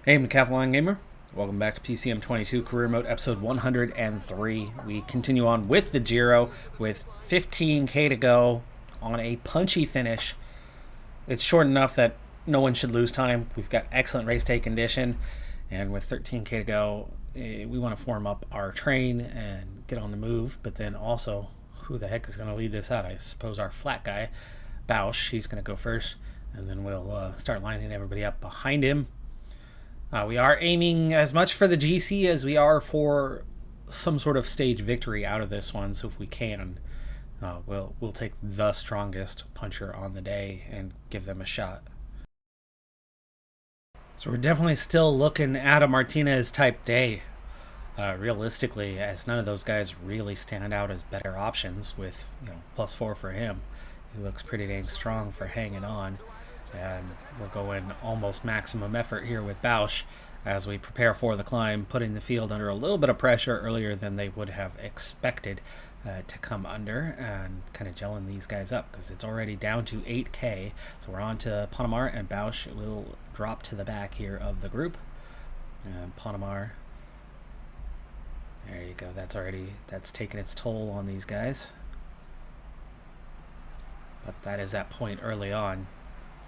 Hey, Decathlon Gamer. Welcome back to PCM22 Career Mode episode 103. We continue on with the Giro with 15k to go on a punchy finish. It's short enough that no one should lose time. We've got excellent race day condition, and with 13k to go, we want to form up our train and get on the move. But then also, who the heck is going to lead this out? I suppose our flat guy, Bausch, he's going to go first, and then we'll start lining everybody up behind him. We are aiming as much for the GC as we are for some sort of stage victory out of this one. So if we can, we'll take the strongest puncher on the day and give them a shot. So we're definitely still looking at a Martinez type day. Realistically, as none of those guys really stand out as better options with +4 for him. He looks pretty dang strong for hanging on. And we're going almost maximum effort here with Bausch as we prepare for the climb, putting the field under a little bit of pressure earlier than they would have expected to come under, and kind of gelling these guys up because it's already down to 8k. So we're on to Panamar, and Bausch will drop to the back here of the group. And Panamar, there you go. That's taken its toll on these guys. But that is that point early on,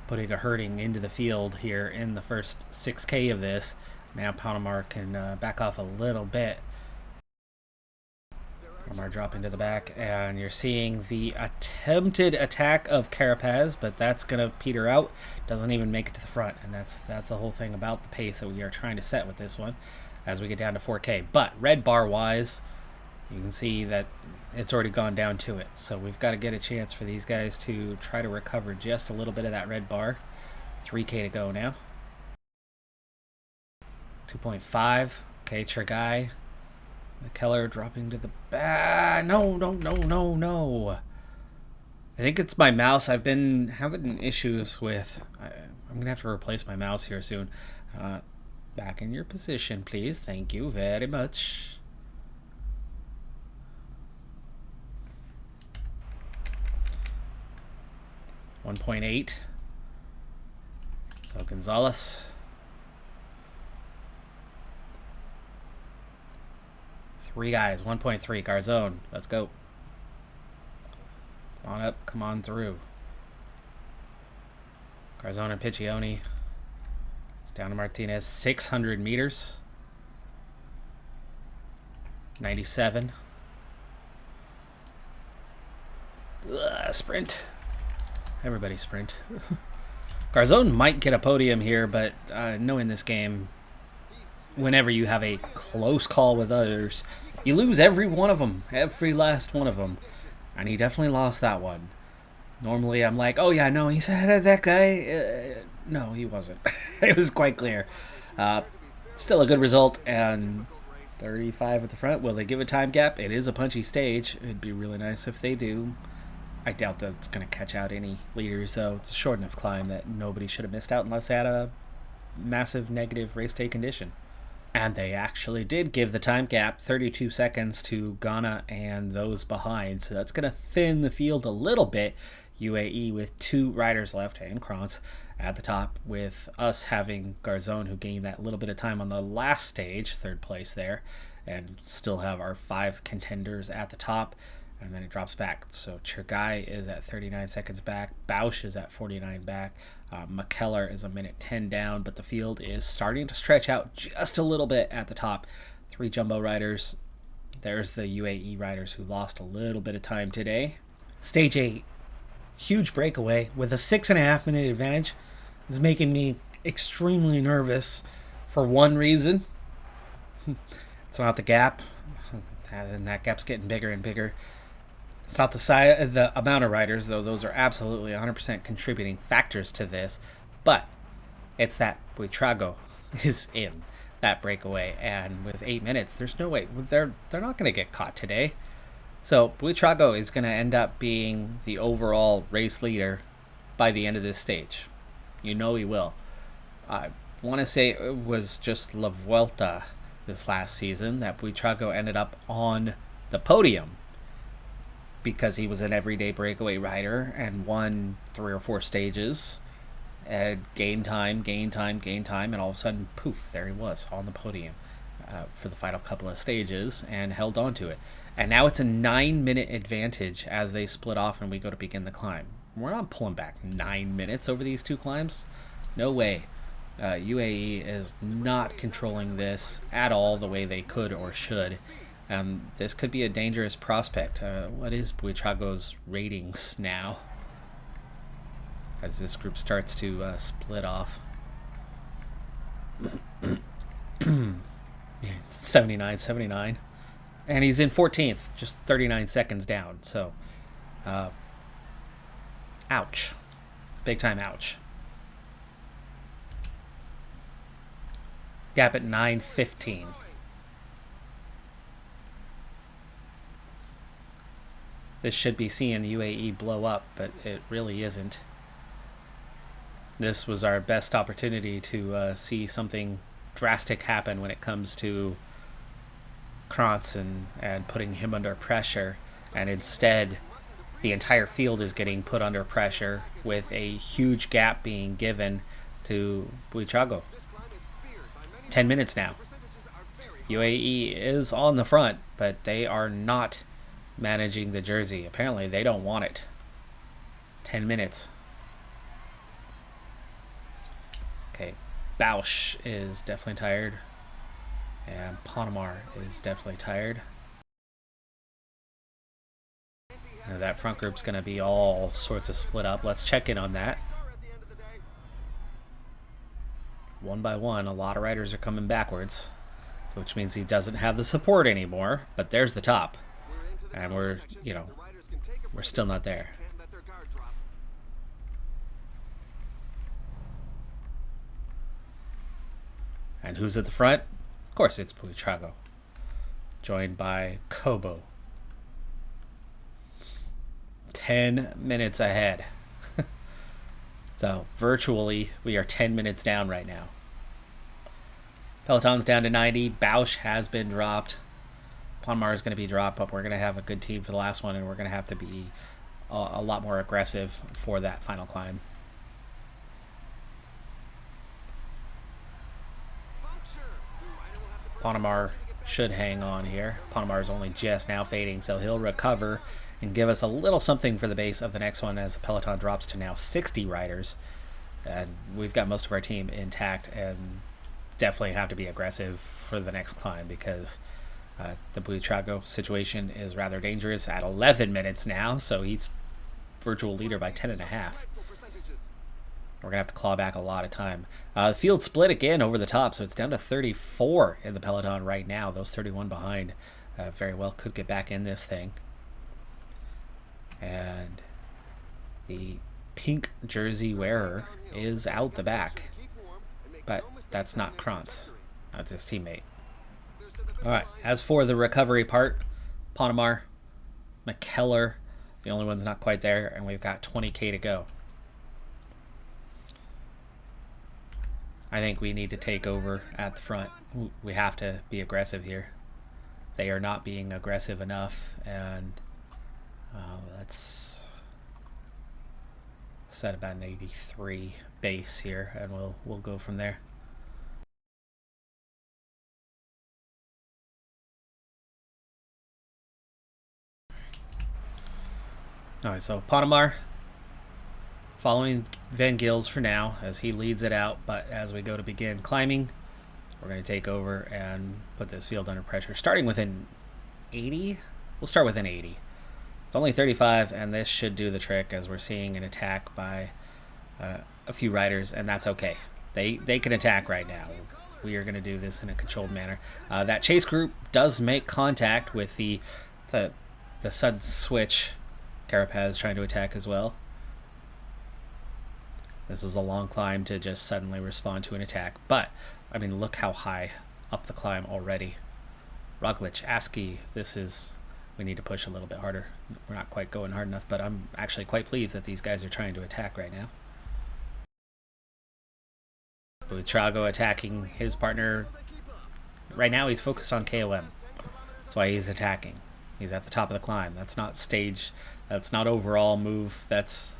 putting a hurting into the field here in the first 6k of this. Now Panamar can back off a little bit. Panamar dropping to the back, and you're seeing the attempted attack of Carapaz, but that's going to peter out. Doesn't even make it to the front, and that's the whole thing about the pace that we are trying to set with this one as we get down to 4k. But red bar wise, you can see that it's already gone down to it. So we've got to get a chance for these guys to try to recover just a little bit of that red bar. 3k to go now. 2.5. Okay, Chergai. McKellar dropping to the back. No. I think it's my mouse. I've been having issues with... I'm going to have to replace my mouse here soon. Back in your position, please. Thank you very much. .8. So Gonzalez. 3 guys. 1.3. Garzone. Let's go. Come on up. Come on through. Garzone and Piccioni. It's down to Martinez. 600 meters. 97. Sprint. Everybody sprint. Garzone might get a podium here, but knowing this game, whenever you have a close call with others, you lose every one of them. Every last one of them. And he definitely lost that one. Normally I'm like, oh yeah, no, he's ahead of that guy. No, he wasn't. It was quite clear. Still a good result, and 35 at the front. Will they give a time gap? It is a punchy stage. It'd be really nice if they do. I doubt that it's going to catch out any leaders, so it's a short enough climb that nobody should have missed out unless they had a massive negative race day condition. And they actually did give the time gap, 32 seconds to Ghana and those behind, so that's going to thin the field a little bit. UAE with 2 riders left, and Krantz at the top, with us having Garzone, who gained that little bit of time on the last stage, 3rd place there, and still have our 5 contenders at the top. And then it drops back. So Chergai is at 39 seconds back. Bausch is at 49 back. McKellar is a minute 10 down, but the field is starting to stretch out just a little bit at the top. 3 jumbo riders. There's the UAE riders who lost a little bit of time today. Stage 8, huge breakaway with a 6.5 minute advantage, is making me extremely nervous for one reason. It's not the gap, and that gap's getting bigger and bigger. It's not the amount of riders, though those are absolutely 100% contributing factors to this, but it's that Buitrago is in that breakaway, and with 8 minutes, there's no way they're not going to get caught today. So Buitrago is going to end up being the overall race leader by the end of this stage. You know he will. I want to say it was just La Vuelta this last season that Buitrago ended up on the podium, because he was an everyday breakaway rider and won 3 or 4 stages gain time, gain time, gain time, and all of a sudden, poof, there he was on the podium for the final couple of stages and held on to it. And now it's a 9-minute advantage as they split off and we go to begin the climb. We're not pulling back 9 minutes over these two climbs. No way. UAE is not controlling this at all the way they could or should. This could be a dangerous prospect. What is Buitrago's ratings now? As this group starts to split off. 79. And he's in 14th, just 39 seconds down. So, ouch. Big time ouch. Gap at 9:15. This should be seeing the UAE blow up, but it really isn't. This was our best opportunity to see something drastic happen when it comes to Krantz and putting him under pressure, and instead the entire field is getting put under pressure with a huge gap being given to Buitrago. 10 minutes now. UAE is on the front, but they are not managing the jersey. Apparently they don't want it. 10 minutes. Okay, Bausch is definitely tired. And Ponemar is definitely tired. Now that front group's going to be all sorts of split up. Let's check in on that. One by one, a lot of riders are coming backwards, so which means he doesn't have the support anymore. But there's the top, and we're still not there. And who's at the front? Of course, it's Buitrago, joined by Kobo. 10 minutes ahead. So virtually, we are 10 minutes down right now. Peloton's down to 90. Bausch has been dropped. Ponemar is going to be dropped, but we're going to have a good team for the last one, and we're going to have to be a lot more aggressive for that final climb. Ponemar should hang on here. Ponemar is only just now fading, so he'll recover and give us a little something for the base of the next one as the Peloton drops to now 60 riders. And we've got most of our team intact and definitely have to be aggressive for the next climb because the Buitrago situation is rather dangerous at 11 minutes now, so he's virtual leader by 10.5. We're going to have to claw back a lot of time. The field split again over the top, so it's down to 34 in the Peloton right now. Those 31 behind very well could get back in this thing. And the pink jersey wearer is out the back. But that's not Krantz. That's his teammate. Alright, as for the recovery part, Ponemar, McKellar, the only one's not quite there, and we've got 20k to go. I think we need to take over at the front. We have to be aggressive here. They are not being aggressive enough, and let's set about an 83 base here, and we'll go from there. All right, so Ponemar following Van Gils for now as he leads it out, but as we go to begin climbing, we're going to take over and put this field under pressure. Starting with an 80, we'll start with an 80. It's only 35, and this should do the trick as we're seeing an attack by a few riders, and that's okay. They can attack right now. We are going to do this in a controlled manner. That chase group does make contact with the sudden switch. Carapaz trying to attack as well. This is a long climb to just suddenly respond to an attack, but I mean, look how high up the climb already. Roglic, Askey, we need to push a little bit harder. We're not quite going hard enough, but I'm actually quite pleased that these guys are trying to attack right now. Buitrago attacking his partner. Right now he's focused on KOM. That's why he's attacking. He's at the top of the climb. That's not stage. That's not overall move. That's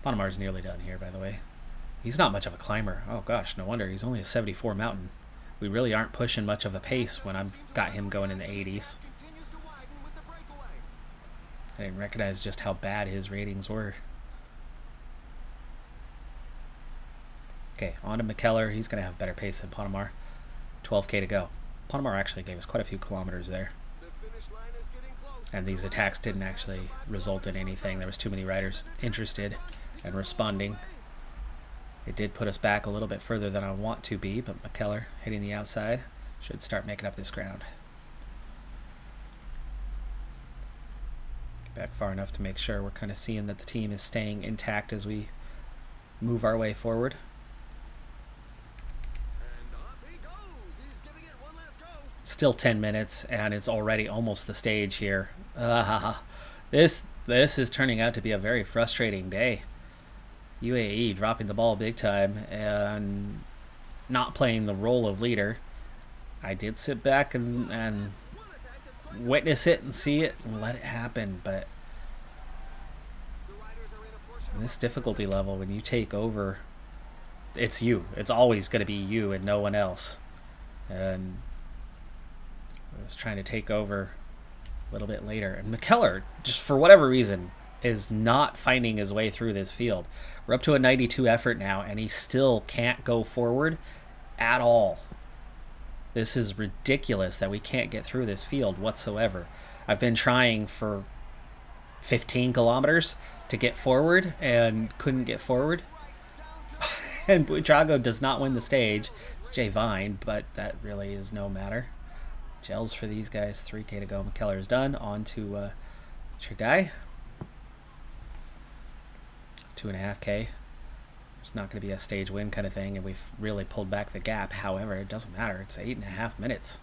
Ponomar's nearly done here, by the way. He's not much of a climber. Oh gosh, no wonder. He's only a 74 mountain. We really aren't pushing much of a pace when I've got him going in the 80s. I didn't recognize just how bad his ratings were. Okay, on to McKellar. He's going to have better pace than Ponomar. 12k to go. Ponomar actually gave us quite a few kilometers there. And these attacks didn't actually result in anything. There was too many riders interested and responding. It did put us back a little bit further than I want to be, but McKellar hitting the outside should start making up this ground. Get back far enough to make sure we're kind of seeing that the team is staying intact as we move our way forward. Still 10 minutes, and it's already almost the stage here. This is turning out to be a very frustrating day. UAE dropping the ball big time and not playing the role of leader. I did sit back and witness it and see it and let it happen, but this difficulty level, when you take over, it's you. It's always going to be you and no one else. And I was trying to take over a little bit later. And McKellar, just for whatever reason, is not finding his way through this field. We're up to a 92 effort now, and he still can't go forward at all. This is ridiculous that we can't get through this field whatsoever. I've been trying for 15 kilometers to get forward and couldn't get forward. And Buitrago does not win the stage. It's Jay Vine, but that really is no matter. Gels for these guys. 3k to go. McKellar is done. On to Chagai. 2.5k. There's not going to be a stage win kind of thing, and we've really pulled back the gap. However, it doesn't matter. It's 8.5 minutes.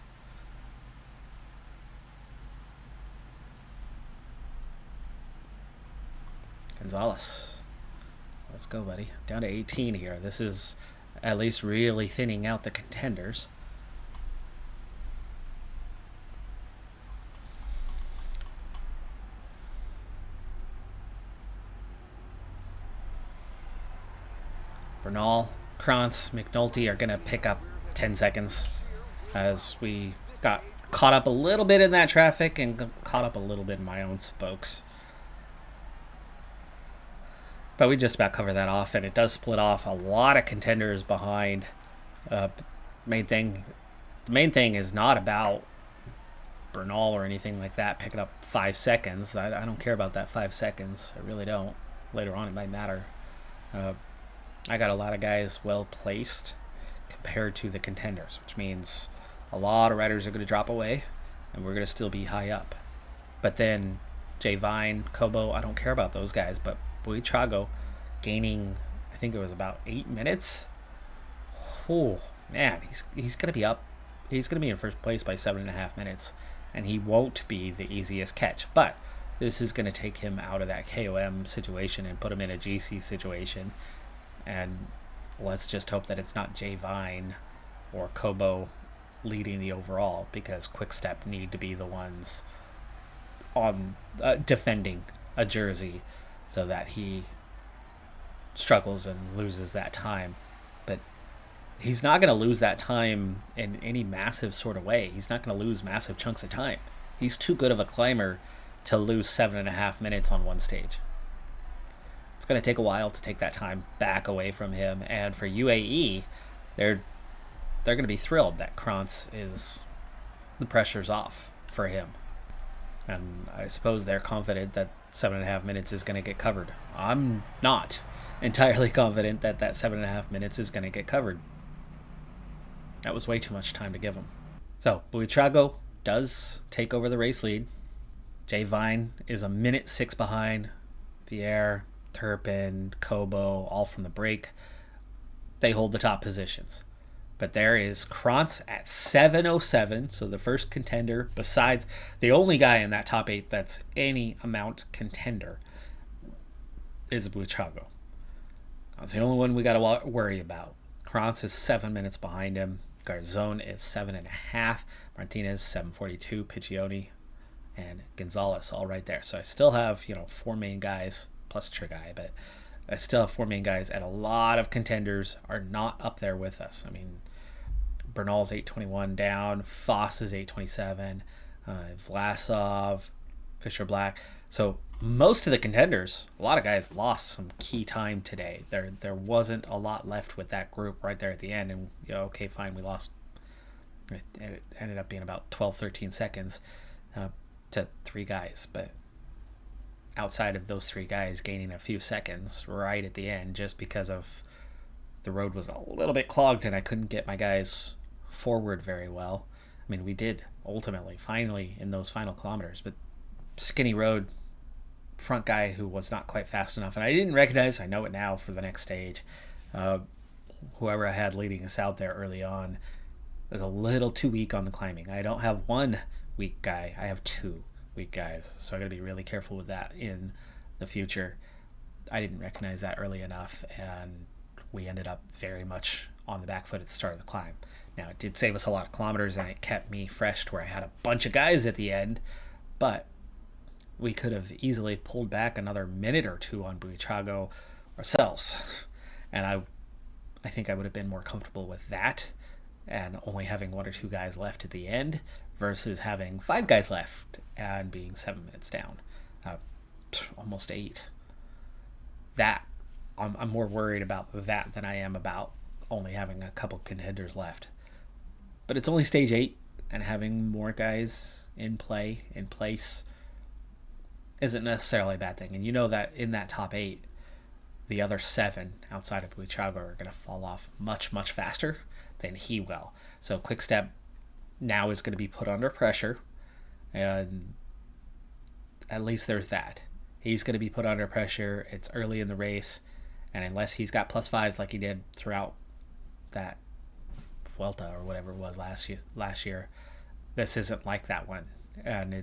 Gonzalez. Let's go, buddy. Down to 18 here. This is at least really thinning out the contenders. Bernal, Krantz, McNulty are going to pick up 10 seconds as we got caught up a little bit in that traffic and caught up a little bit in my own spokes. But we just about covered that off, and it does split off a lot of contenders behind. The main thing is not about Bernal or anything like that picking up 5 seconds. I don't care about that 5 seconds. I really don't. Later on it might matter. I got a lot of guys well placed compared to the contenders, which means a lot of riders are going to drop away and we're going to still be high up. But then Jay Vine, Kobo, I don't care about those guys, but Buitrago gaining, I think it was about 8 minutes. Oh man, he's going to be up. He's going to be in first place by 7.5 minutes, and he won't be the easiest catch. But this is going to take him out of that KOM situation and put him in a GC situation. And let's just hope that it's not Jay Vine or Kobo leading the overall, because Quickstep need to be the ones on defending a jersey so that he struggles and loses that time. But he's not going to lose that time in any massive sort of way. He's not going to lose massive chunks of time. He's too good of a climber to lose 7.5 minutes on one stage. It's going to take a while to take that time back away from him. And for UAE, they're going to be thrilled that Krantz is, the pressure's off for him. And I suppose they're confident that 7.5 minutes is going to get covered. I'm not entirely confident that 7.5 minutes is going to get covered. That was way too much time to give him. So Buitrago does take over the race lead. Jay Vine is a minute 6 behind. Vierre, Turpin, Kobo, all from the break. They hold the top positions. But there is Krantz at 7:07, so the first contender, besides the only guy in that top 8 that's any amount contender, is Buitrago. That's the only one we got to worry about. Krantz is 7 minutes behind him. Garzón is 7.5. Martinez 7:42. Piccioni and Gonzalez all right there. So I still have 4 main guys plus Trigai, but I still have 4 main guys, and a lot of contenders are not up there with us. I mean, Bernal's 821 down, Foss is 827, Vlasov, Fisher Black. So most of the contenders, a lot of guys lost some key time today. There wasn't a lot left with that group right there at the end, and okay, fine, we lost. It ended up being about 12, 13 seconds to 3 guys, but outside of those 3 guys gaining a few seconds right at the end, just because of the road was a little bit clogged and I couldn't get my guys forward very well. I mean, we did ultimately, finally, in those final kilometers, but skinny road, front guy who was not quite fast enough, and I didn't recognize, I know it now for the next stage, whoever I had leading us out there early on was a little too weak on the climbing. I don't have 1 weak guy, I have 2 weak guys, so I gotta be really careful with that in the future. I didn't recognize that early enough, and we ended up very much on the back foot at the start of the climb. Now, it did save us a lot of kilometers, and it kept me fresh to where I had a bunch of guys at the end, but we could have easily pulled back another minute or 2 on Buitrago ourselves, and I think I would have been more comfortable with that and only having 1 or 2 guys left at the end versus having 5 guys left and being 7 minutes down, almost 8. That I'm more worried about that than I am about only having a couple contenders left. But it's only stage 8, and having more guys in place isn't necessarily a bad thing. And you know that in that top 8, the other 7 outside of Buitrago are going to fall off much, much faster than he will. So Quickstep now is going to be put under pressure, and at least there's that. He's going to be put under pressure. It's early in the race, and unless he's got +5s like he did throughout that Vuelta or whatever it was last year, this isn't like that one. And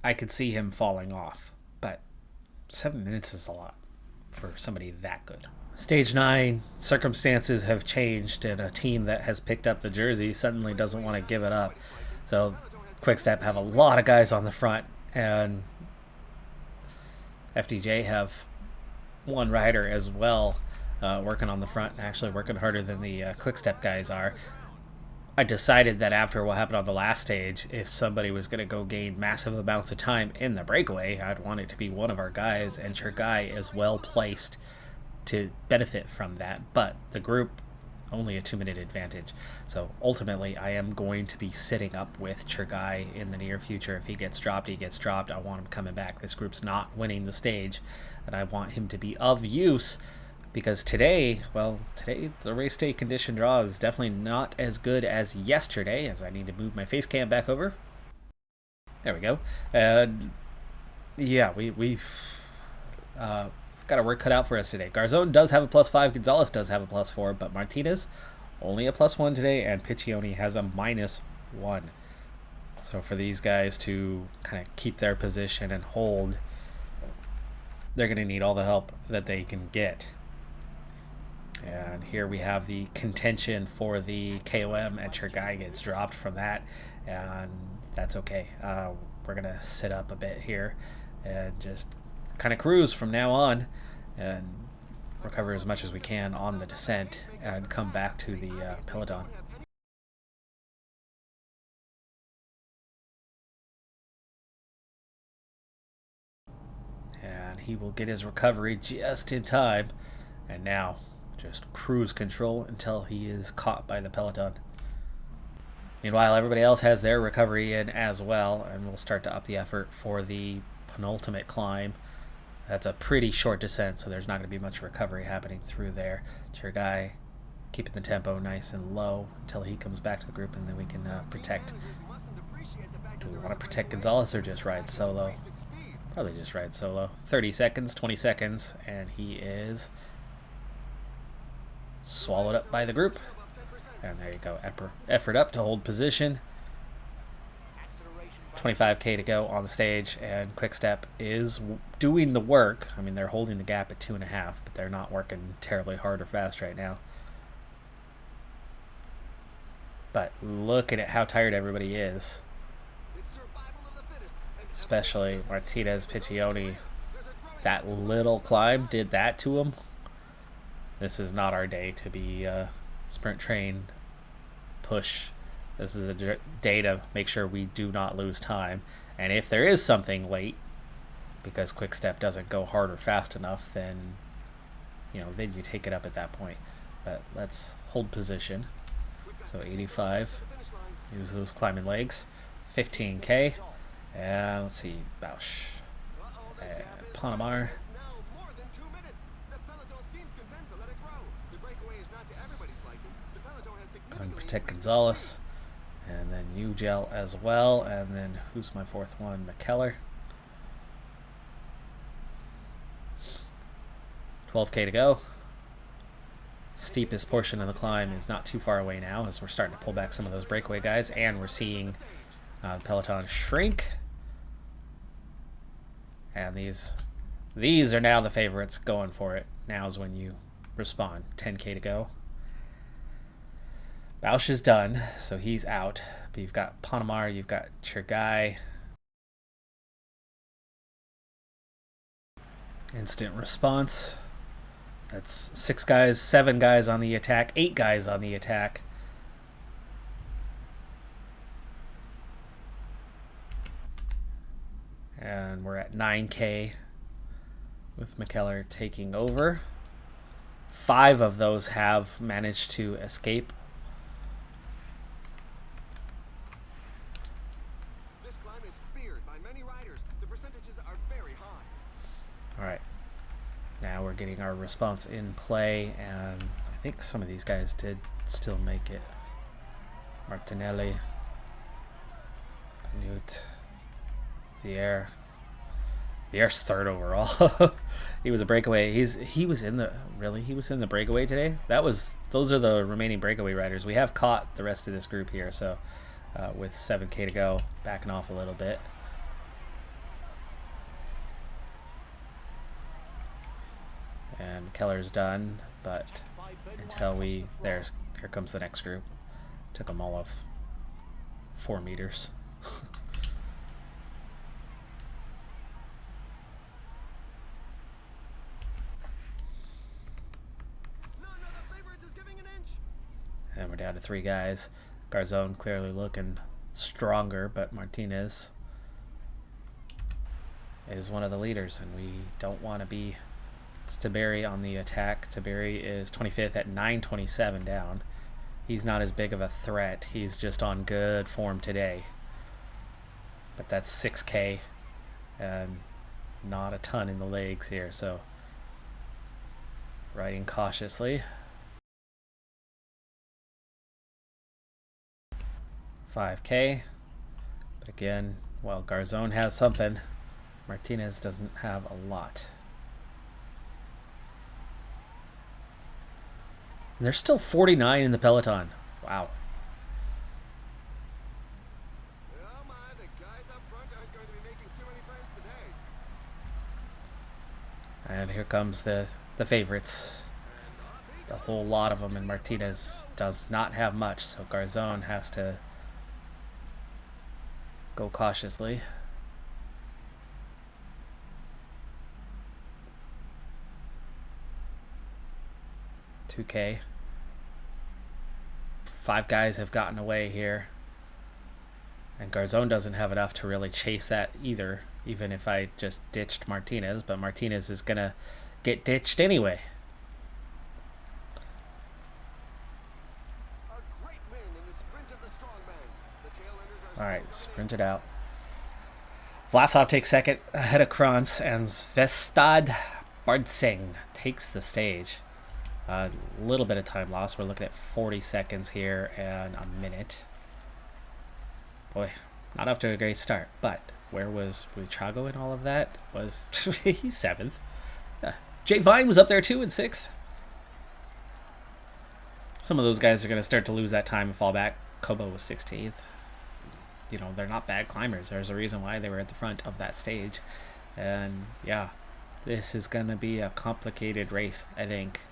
I could see him falling off, but 7 minutes is a lot for somebody that good. Stage 9, circumstances have changed, and a team that has picked up the jersey suddenly doesn't want to give it up. So Quickstep have a lot of guys on the front, and FDJ have 1 rider as well working on the front, actually working harder than the Quickstep guys are. I decided that after what happened on the last stage, if somebody was going to go gain massive amounts of time in the breakaway, I'd want it to be one of our guys, and Chergai is well placed to benefit from that. But the group, only a 2-minute advantage. So ultimately, I am going to be sitting up with Chergai in the near future. If he gets dropped, he gets dropped. I want him coming back. This group's not winning the stage, and I want him to be of use. Because today the race day condition draw is definitely not as good as yesterday, as I need to move my face cam back over. There we go. Yeah, we've got our work cut out for us today. Garzon does have a +5, Gonzalez does have a +4, but Martinez only a +1 today, and Piccioni has a -1. So for these guys to kind of keep their position and hold, they're going to need all the help that they can get. And here we have the contention for the KOM, and Chergai gets dropped from that, and that's okay. We're going to sit up a bit here and just kind of cruise from now on and recover as much as we can on the descent and come back to the Peloton. And he will get his recovery just in time, and now just cruise control until he is caught by the Peloton. Meanwhile, everybody else has their recovery in as well, and we'll start to up the effort for the penultimate climb. That's a pretty short descent, so there's not going to be much recovery happening through there. Chergai keeping the tempo nice and low until he comes back to the group, and then we can protect. Do we want to protect Gonzalez or just ride solo? Probably just ride solo. 30 seconds, 20 seconds, and he is swallowed up by the group. And there you go, effort up to hold position. 25k to go on the stage, and Quickstep is doing the work. I mean, they're holding the gap at 2.5, but they're not working terribly hard or fast right now. But look at how tired everybody is, especially Martinez, Piccioni. that little climb did that to him. This is not our day to be sprint train push. This is a day to make sure we do not lose time. And if there is something late, because quick step doesn't go hard or fast enough, then then you take it up at that point. But let's hold position. So 85. Use those climbing legs. 15K. And let's see, Bausch. Panamar. Going to protect Gonzalez. And then Ugel as well. And then who's my fourth one? McKellar. 12K to go. Steepest portion of the climb is not too far away now, as we're starting to pull back some of those breakaway guys, and we're seeing Peloton shrink. And these are now the favorites going for it. Now is when you respond. 10K to go. Bausch is done, so he's out. But you've got Panamar, you've got Chergai. Instant response. That's 6 guys, 7 guys on the attack, 8 guys on the attack. And we're at 9K with McKellar taking over. 5 of those have managed to escape. This climb is feared by many riders. The percentages are very high. All right. Now we're getting our response in play, and I think some of these guys did still make it. Martinelli, Newt, Vier's third overall. He was a breakaway. He was in the breakaway today. Those are the remaining breakaway riders. We have caught the rest of this group here, so with 7K to go, backing off a little bit. And Keller's done, but here comes the next group. Took them all of 4 meters. And we're down to 3 guys. Garzon clearly looking stronger, but Martinez is one of the leaders, and we don't want to be. It's Tiberi on the attack. Tiberi is 25th at 9:27 down. He's not as big of a threat. He's just on good form today. But that's 6K and not a ton in the legs here, so riding cautiously. 5K. But again, while Garzon has something, Martinez doesn't have a lot. And there's still 49 in the Peloton. Wow. Oh my, the guys up front aren't going to be making too many friends today. And here comes the favorites. The whole lot of them, and Martinez does not have much, so Garzon has to go cautiously. $2K. 5 guys have gotten away here. And Garzon doesn't have enough to really chase that either, even if I just ditched Martinez. But Martinez is going to get ditched anyway. A great win in the sprint of the strongman. The tailenders are Alright, sprint it out. Vlasov takes second ahead of Krantz, and Vestad Bardsing takes the stage. A little bit of time loss. We're looking at 40 seconds here and a minute. Boy, not off to a great start. But where was Buitrago in all of that? He's 7th. Jay Vine was up there too in 6th. Some of those guys are going to start to lose that time and fall back. Kobo was 16th. They're not bad climbers. There's a reason why they were at the front of that stage. And yeah, this is going to be a complicated race, I think.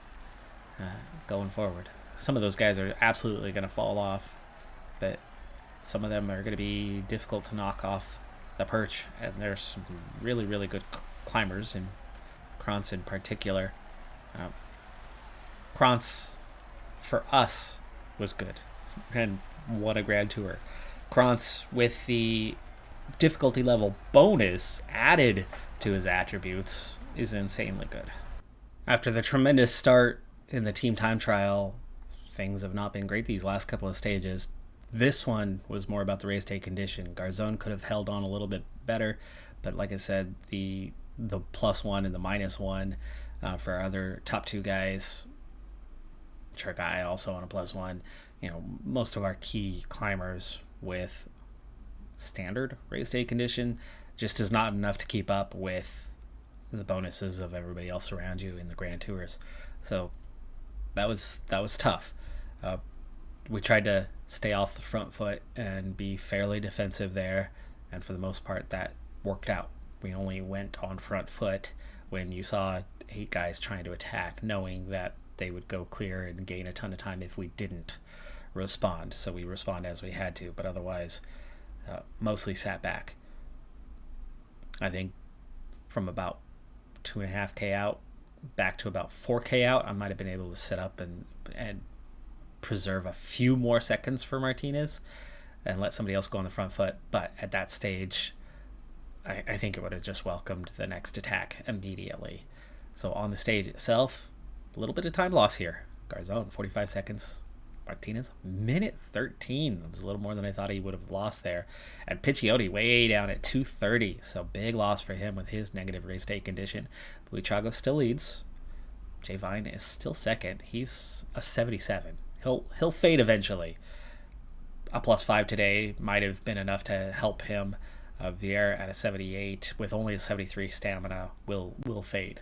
Going forward, some of those guys are absolutely going to fall off, but some of them are going to be difficult to knock off the perch, and there's some really, really good climbers in Krantz in particular. Krantz, for us, was good and won a Grand Tour. Krantz, with the difficulty level bonus added to his attributes, is insanely good. After the tremendous start in the team time trial, things have not been great these last couple of stages. This one was more about the race day condition. Garzon could have held on a little bit better, but like I said, the +1 and the -1 for our other top two guys, Chergai also on a +1. Most of our key climbers with standard race day condition just is not enough to keep up with the bonuses of everybody else around you in the Grand Tours. So that was tough. We tried to stay off the front foot and be fairly defensive there, and for the most part that worked out. We only went on front foot when you saw 8 guys trying to attack, knowing that they would go clear and gain a ton of time if we didn't respond. So we respond as we had to, but otherwise mostly sat back. I think from about 2.5K out back to about 4K out, I might have been able to set up and preserve a few more seconds for Martinez and let somebody else go on the front foot. But at that stage, I think it would have just welcomed the next attack immediately. So on the stage itself, a little bit of time loss here. Garzon, 45 seconds. Martinez, minute 13. It was a little more than I thought he would have lost there. And Piccioni way down at 2:30. So big loss for him with his negative race day condition. Buitrago still leads. Jay Vine is still second. He's a 77. He'll fade eventually. A +5 today might have been enough to help him. Vieira at a 78 with only a 73 stamina will fade.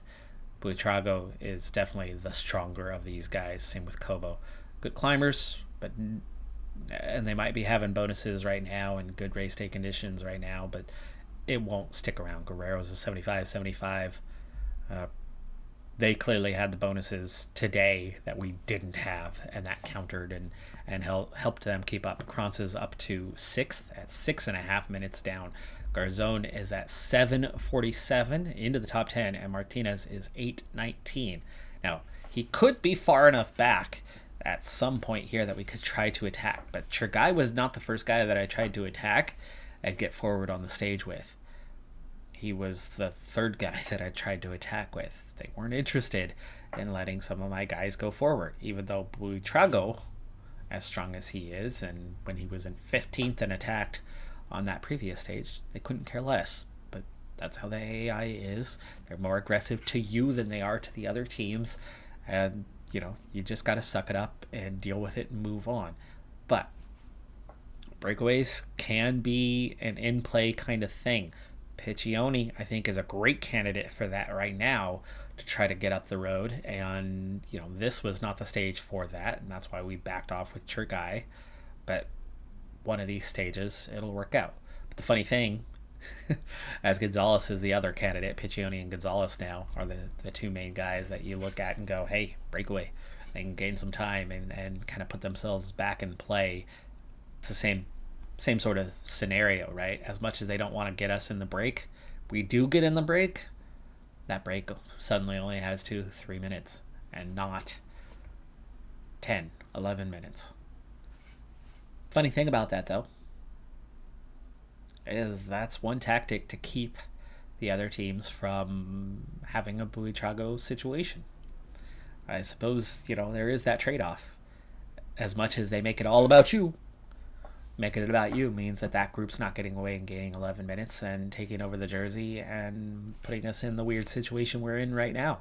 Buitrago is definitely the stronger of these guys. Same with Kobo. Good climbers, and they might be having bonuses right now and good race day conditions right now, but it won't stick around. Guerrero's a 75. They clearly had the bonuses today that we didn't have, and that countered and helped them keep up. Krantz is up to 6th at 6.5 minutes down. Garzon is at 7:47 into the top 10, and Martinez is 8:19. Now, he could be far enough back at some point here that we could try to attack, but Chergai was not the first guy that I tried to attack and get forward on the stage with. He was the third guy that I tried to attack with. They weren't interested in letting some of my guys go forward, even though Buitrago, as strong as he is, and when he was in 15th and attacked on that previous stage, they couldn't care less. But that's how the AI is. They're more aggressive to you than they are to the other teams, and you just got to suck it up and deal with it and move on. But breakaways can be an in-play kind of thing. Piccioni, I think, is a great candidate for that right now to try to get up the road. And, this was not the stage for that, and that's why we backed off with Chergai. But one of these stages, it'll work out. But the funny thing, as Gonzalez is the other candidate, Piccioni and Gonzalez now are the two main guys that you look at and go, hey, breakaway. They can gain some time and kind of put themselves back in play. It's the same sort of scenario, right? As much as they don't want to get us in the break, we do get in the break. That break suddenly only has 2-3 minutes and not 10, 11 minutes. Funny thing about that, though, is that's one tactic to keep the other teams from having a Buitrago situation. I suppose, there is that trade-off. As much as they make it all about you, making it about you means that group's not getting away and gaining 11 minutes and taking over the jersey and putting us in the weird situation we're in right now.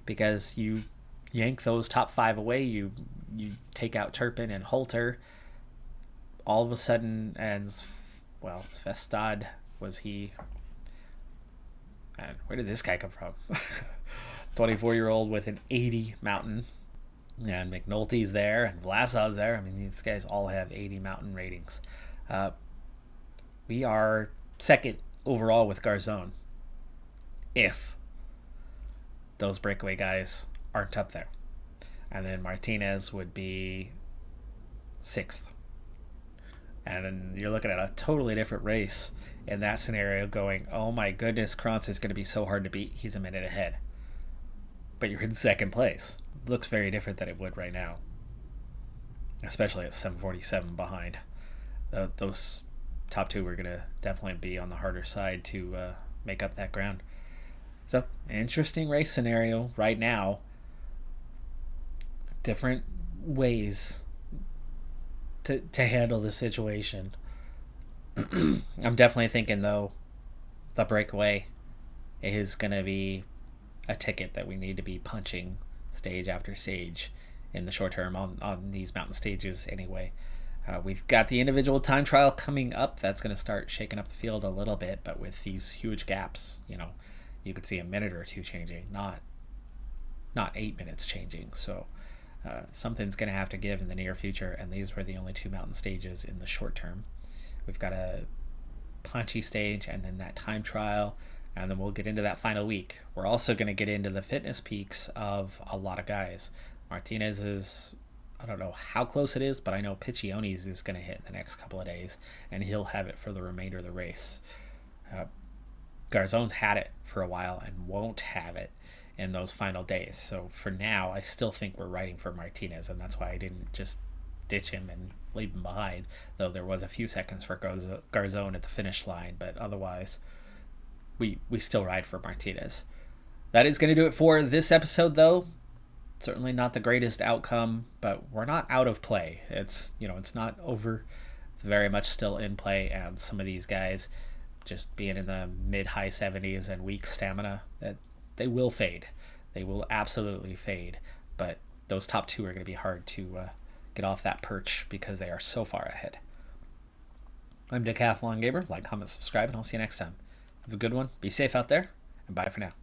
Because you yank those top 5 away, you take out Turpin and Holter, all of a sudden, and Festad was he. Man, where did this guy come from? 24-year-old with an 80 mountain. And McNulty's there, and Vlasov's there. I mean, these guys all have 80 mountain ratings. We are second overall with Garzon, if those breakaway guys aren't up there. And then Martinez would be 6th. And then you're looking at a totally different race in that scenario going, oh my goodness, Krantz is going to be so hard to beat. He's a minute ahead. but you're in second place. It looks very different than it would right now, especially at 747 behind. Those top two are going to definitely be on the harder side to make up that ground. So, interesting race scenario right now. Different ways to handle the situation. I'm definitely thinking, though, the breakaway is going to be a ticket that we need to be punching stage after stage in the short term on these mountain stages anyway. We've got the individual time trial coming up. That's going to start shaking up the field a little bit, but with these huge gaps, you could see a minute or two changing, not 8 minutes changing. So something's going to have to give in the near future, and these were the only two mountain stages in the short term. We've got a punchy stage and then that time trial, and then we'll get into that final week. We're also going to get into the fitness peaks of a lot of guys. Martinez is, I don't know how close it is, but I know Picciones is going to hit in the next couple of days, and he'll have it for the remainder of the race. Garzon's had it for a while and won't have it in those final days. So for now, I still think we're riding for Martinez, and that's why I didn't just ditch him and leave him behind, though there was a few seconds for Garzon at the finish line, but otherwise we still ride for Martinez. That is going to do it for this episode, though. Certainly not the greatest outcome, but we're not out of play. It's not over. It's very much still in play, and some of these guys just being in the mid-high 70s and weak stamina, that they will fade. They will absolutely fade, but those top two are going to be hard to get off that perch because they are so far ahead. I'm Decathlon Gamer. Like, comment, subscribe, and I'll see you next time. Have a good one. Be safe out there, and bye for now.